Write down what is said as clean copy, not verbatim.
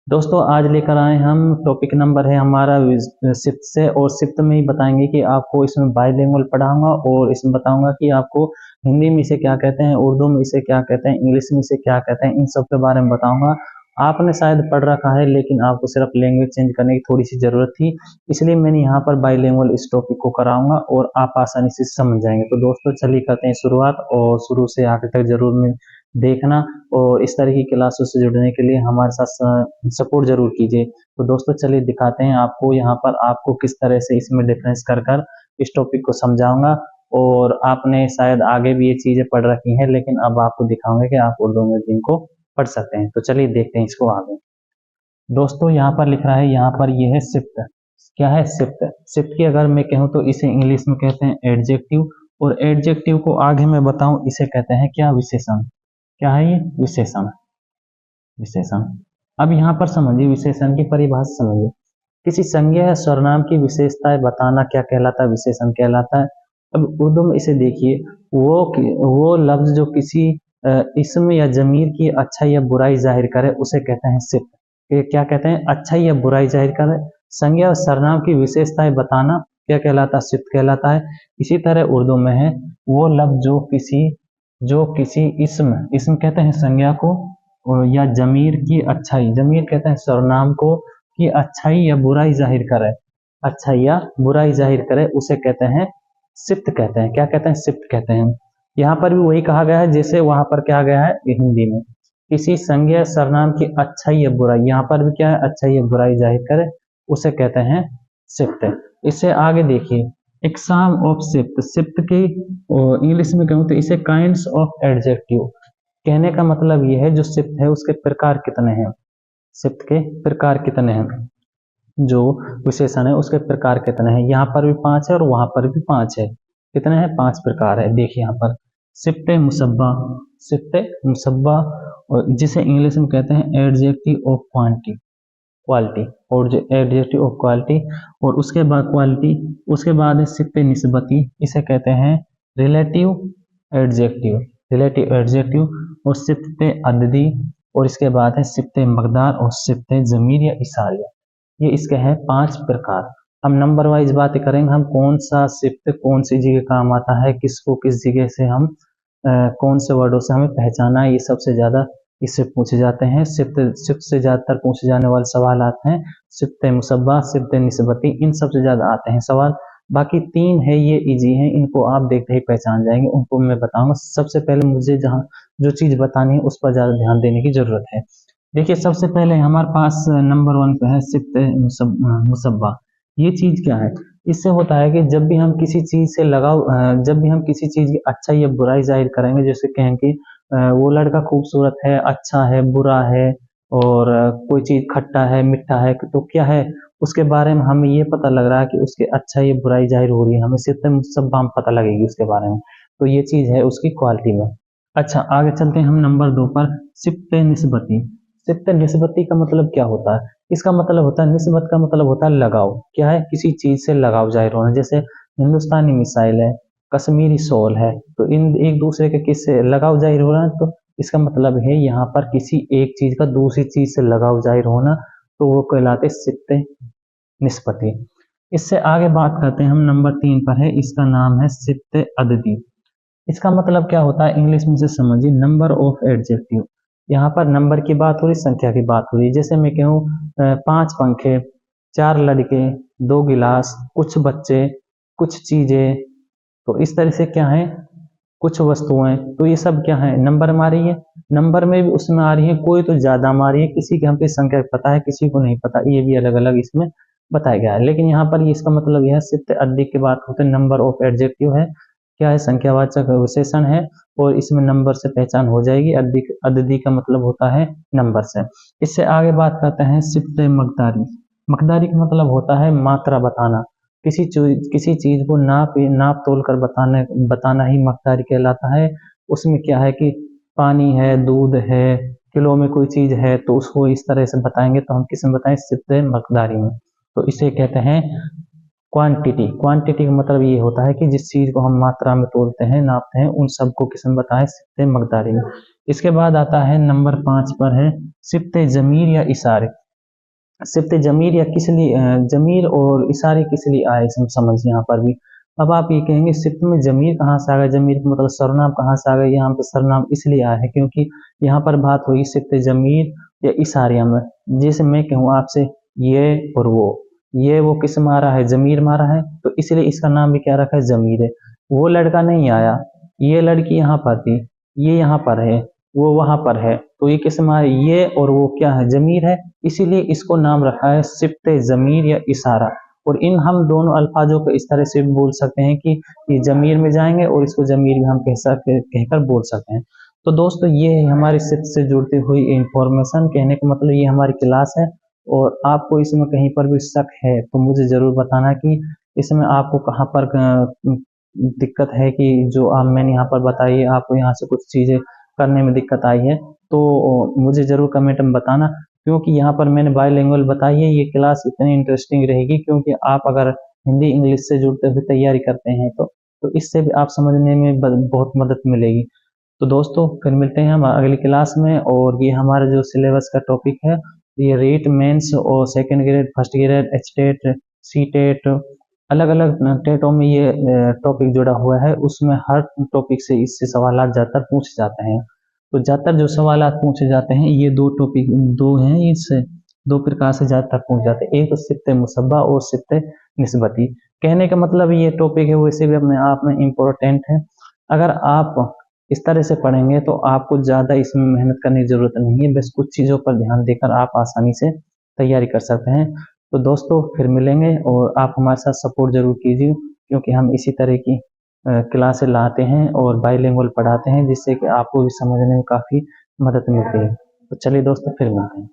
दोस्तों आज लेकर आए हम टॉपिक नंबर है हमारा सिफ्थ से। और सिफ्थ में ही बताएंगे कि आपको इसमें बाइलिंगुअल पढ़ाऊंगा और इसमें बताऊंगा कि आपको हिंदी में इसे क्या कहते हैं, उर्दू में इसे क्या कहते हैं, इंग्लिश में इसे क्या कहते हैं, इन सब के बारे में बताऊंगा। आपने शायद पढ़ रखा है लेकिन आपको सिर्फ लैंग्वेज चेंज करने की थोड़ी सी जरूरत थी, इसलिए मैंने यहाँ पर बाइलिंगुअल इस टॉपिक को कराऊंगा और आप आसानी से समझ जाएंगे। तो दोस्तों चलिए करते हैं शुरुआत, और शुरू से आखिर तक जरूर में देखना। और इस तरह की क्लासों से जुड़ने के लिए हमारे साथ सपोर्ट जरूर कीजिए। तो दोस्तों चलिए दिखाते हैं आपको यहाँ पर आपको किस तरह से इसमें डिफरेंस कर कर इस टॉपिक को समझाऊंगा। और आपने शायद आगे भी ये चीजें पढ़ रखी हैं लेकिन अब आपको दिखाऊंगे कि आप उर्दू में भी इनको पढ़ सकते हैं। तो चलिए देखते हैं इसको आगे। दोस्तों यहाँ पर लिख रहा है, यहाँ पर ये है सिफ्त। क्या है सिफ्त? सिफ्त की अगर मैं कहूँ तो इसे इंग्लिश में कहते हैं एडजेक्टिव, और एडजेक्टिव को आगे मैं बताऊं इसे कहते हैं क्या? विशेषण। क्या है ये? विशेषण। विशेषण। अब यहाँ पर समझिए, विशेषण की परिभाषा समझिए। किसी संज्ञा या सर्वनाम की विशेषताएं बताना क्या कहलाता है? विशेषण कहलाता है। अब उर्दू में इसे देखिए, वो लफ्ज जो किसी इसम या जमीर की अच्छाई या बुराई जाहिर करे उसे कहते हैं सिफ्त। ये क्या कहते हैं? अच्छाई या बुराई जाहिर करे। संज्ञा और सर्वनाम की विशेषताएं बताना क्या कहलाता है? सिफ्त कहलाता है। इसी तरह उर्दू में है, वो लफ्ज जो किसी इसम कहते हैं संज्ञा को, और या जमीर की अच्छाई, जमीर कहते हैं सर्वनाम को, की अच्छाई या बुराई जाहिर करे, अच्छाई या बुराई जाहिर करे उसे कहते हैं सिफ्त कहते हैं। क्या कहते हैं? सिफ्त कहते हैं। यहाँ पर भी वही कहा गया है जैसे वहां पर क्या गया है हिंदी में। किसी संज्ञा सर्वनाम की अच्छाई या बुराई, यहाँ पर भी क्या है? अच्छाई या बुराई जाहिर करे उसे कहते हैं सिफ्त। इससे आगे देखिए, एग्जाम ऑफ सिफ्त। सिफ्त की इंग्लिश में कहूँ तो इसे काइंड्स ऑफ एडजेक्टिव। कहने का मतलब ये है जो सिफ्त है उसके प्रकार कितने हैं, सिफ्त के प्रकार कितने हैं, जो विशेषण है उसके प्रकार कितने हैं। यहाँ पर भी 5 है और वहां पर भी 5 है। कितने हैं? 5 प्रकार है। देखिए यहाँ पर सिफ्त मुसब्बा, सिफ्त मुसब्बा, और जिसे इंग्लिश में कहते हैं एडजेक्टिव ऑफ क्वांटिटी, क्वालिटी, और जो एडजेक्टिव ऑफ क्वालिटी, और उसके बाद क्वालिटी, उसके बाद है सिफ्त निस्बती, इसे कहते हैं रिलेटिव एडजेक्टिव, रिलेटिव एडजेक्टिव, और सिफ्त अददी, और इसके बाद है सिफ्त मकदार और सिफ्त जमीर या इशारिया। ये इसके हैं 5 प्रकार। हम नंबर वाइज बातें करेंगे, हम कौन सा सिफ्त कौन सी जगह काम आता है, किसको किस जगह से हम कौन से वर्डों से हमें पहचाना है, ये सबसे ज्यादा इससे पूछे जाते हैं। सिफ्त से ज्यादातर पूछे जाने वाले सवाल आते हैं सिफ्त मुसब्बा, सिफ्त निस्बती, इन सबसे ज्यादा आते हैं सवाल। बाकी 3 है ये इजी हैं, इनको आप देखते ही पहचान जाएंगे, उनको मैं बताऊंगा। सबसे पहले मुझे जहाँ जो चीज बतानी है उस पर ज्यादा ध्यान देने की जरूरत है। देखिए सबसे पहले हमारे पास नंबर 1 पे है सिफ्त मुसब्बा। ये चीज क्या है? इससे होता है कि जब भी हम किसी चीज से जब भी हम किसी चीज की अच्छाई या बुराई जाहिर करेंगे, जैसे कहें कि वो लड़का खूबसूरत है, अच्छा है, बुरा है, और कोई चीज खट्टा है, मीठा है, तो क्या है उसके बारे में हमें ये पता लग रहा है कि उसकी अच्छाई या बुराई जाहिर हो रही है, हमें सिफ्त मुसब्बा हम पता लगेगी उसके बारे में। तो ये चीज है उसकी क्वालिटी में। अच्छा आगे चलते हैं हम नंबर 2 पर, सिफ्त निस्बती। सिफ्त निस्बती का मतलब क्या होता है? इसका मतलब होता है, निस्बत का मतलब होता है लगाव। क्या है? किसी चीज से लगाव जाहिर होना। जैसे हिंदुस्तानी मिसाइल है, कश्मीरी शॉल है, तो इन एक दूसरे के किससे लगाव जाहिर हो रहा है, तो इसका मतलब है यहाँ पर किसी एक चीज का दूसरी चीज से लगाव जाहिर होना, तो वो कहलाते सिफ्त निस्बती। इससे आगे बात करते हैं हम नंबर 3 पर है, इसका नाम है सिफ्त अददी। इसका मतलब क्या होता है इंग्लिश में से समझिए, नंबर ऑफ एडजेक्टिव। यहाँ पर नंबर की बात हो रही, संख्या की बात हो रही। जैसे मैं कहूँ 5 पंखे, 4 लड़के, 2 गिलास, कुछ बच्चे, कुछ चीजें, तो इस तरह से क्या है कुछ वस्तुएं, तो ये सब क्या है नंबर में आ रही है। नंबर में भी उसमें आ रही है, कोई तो ज्यादा में आ रही है, किसी की हमको संख्या पता है, किसी को नहीं पता, ये भी अलग अलग इसमें बताया गया है। लेकिन यहाँ पर इसका मतलब यह सिफ्त अददी की बात होते हैं, नंबर ऑफ एडजेक्टिव है, क्या है संख्यावाचक विशेषण है, और इसमें नंबर से पहचान हो जाएगी। अददी का मतलब होता है नंबर से। इससे आगे बात करते हैं सिफ्त मकदारी। मकदारी का मतलब होता है मात्रा बताना। किसी चीज को नाप तोल कर बताना ही मकदारी कहलाता है। उसमें क्या है कि पानी है, दूध है, किलो में कोई चीज है, तो उसको इस तरह से बताएंगे, तो हम किस में बताएं? सिफ्त मकदारी में। तो इसे कहते हैं क्वांटिटी। क्वांटिटी का मतलब ये होता है कि जिस चीज को हम मात्रा में तोलते हैं, नापते हैं, उन सबको किस्म बताएं सिफ्त मकदारी में। इसके बाद आता है नंबर 5 पर है सिफ्त जमीर या इशारे। सिफ्त जमीर या किस लिए जमीर और इशारे किस लिए आए इसमें समझ यहाँ पर भी। अब आप ये कहेंगे सिफ्त में जमीर कहाँ से आ गया, जमीर का मतलब सरनाम कहाँ से आ गया। यहाँ पर सरनाम इसलिए आया है क्योंकि यहाँ पर बात हुई सिफ्त जमीर या इशारिया में। जैसे मैं कहूँ आपसे ये और वो, ये वो किस मारा है, जमीर मारा है, तो इसलिए इसका नाम भी क्या रखा है, जमीर है। वो लड़का नहीं आया, ये लड़की यहाँ पर थी, ये यहाँ पर है, वो वहां पर है, तो ये किस मारा, ये और वो क्या है, जमीर है, इसीलिए इसको नाम रखा है सिफ्त जमीर या इशारा। और इन हम दोनों अल्फाजों को इस तरह से बोल सकते हैं कि ये जमीर में जाएंगे और इसको जमीर में हम कहकर बोल सकते हैं। तो दोस्तों ये है हमारी सिफ्त से जुड़ती हुई इंफॉर्मेशन। कहने का मतलब ये हमारी क्लास है, और आपको इसमें कहीं पर भी शक है तो मुझे जरूर बताना कि इसमें आपको कहाँ पर दिक्कत है, कि जो आप मैंने यहाँ पर बताई है आपको यहाँ से कुछ चीजें करने में दिक्कत आई है, तो मुझे जरूर कमेंट में बताना। क्योंकि यहाँ पर मैंने बाईलिंगुअल बताई है, ये क्लास इतनी इंटरेस्टिंग रहेगी क्योंकि आप अगर हिंदी इंग्लिश से जुड़ते हुए तैयारी करते हैं तो इससे भी आप समझने में बहुत मदद मिलेगी। तो दोस्तों फिर मिलते हैं हम अगली क्लास में। और ये हमारा जो सिलेबस का टॉपिक है, ये रीट मेंस और second grade, first grade, H TET, C TET, अलग अलग टेटों में ये टॉपिक जुड़ा हुआ है। उसमें हर टॉपिक से इससे सवाल ज़्यादातर पूछे जाते हैं। तो ज़्यादातर जो सवाल पूछे जाते हैं ये दो टॉपिक, दो हैं, इससे दो प्रकार से ज़्यादातर पूछे जाते हैं। एक तो सिफ्त मुसब्बा और सिफ्त निस्बती। कहने का मतलब ये टॉपिक है वैसे भी अपने आप में इम्पोर्टेंट है। अगर आप इस तरह से पढ़ेंगे तो आपको ज़्यादा इसमें मेहनत करने की ज़रूरत नहीं है, बस कुछ चीज़ों पर ध्यान देकर आप आसानी से तैयारी कर सकते हैं। तो दोस्तों फिर मिलेंगे, और आप हमारे साथ सपोर्ट जरूर कीजिए क्योंकि हम इसी तरह की क्लासें लाते हैं और बाईलिंगुअल पढ़ाते हैं, जिससे कि आपको भी समझने में काफ़ी मदद मिलती है। तो चलिए दोस्तों फिर मिलते हैं।